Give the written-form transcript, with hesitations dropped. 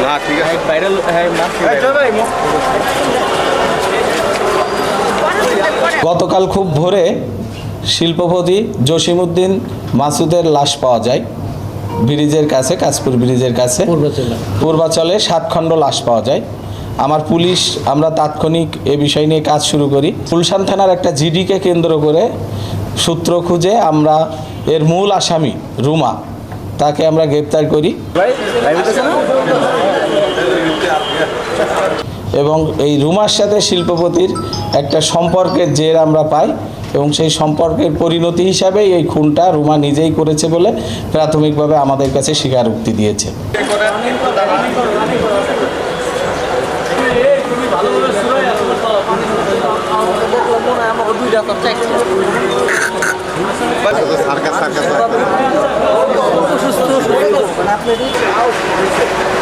না ঠিক আছে ভাইরাল গতকাল খুব ভোরে শিল্পপতি জসিমউদ্দিন মাসুদের লাশ পাওয়া যায় ব্রিজের কাছে, কাশপুর ব্রিজের কাছে পূর্বাচলে 7 খণ্ড লাশ পাওয়া যায়। আমার পুলিশ আমরা তাৎক্ষণিক এ বিষয় নিয়ে কাজ শুরু করি। গুলশান থানার একটা জিডিকে কেন্দ্র করে সূত্র খুঁজে আমরা এর মূল আসামি রুমা তাকে আমরা গ্রেপ্তার করি এবং এই রুমার সাথে শিল্পপতির একটা সম্পর্কের জের আমরা পাই এবং সেই সম্পর্কের পরিণতি হিসাবে এই খুনটা রুমা নিজেই করেছে বলে প্রাথমিকভাবে আমাদের কাছে স্বীকারোক্তি দিয়েছে। সার্কাস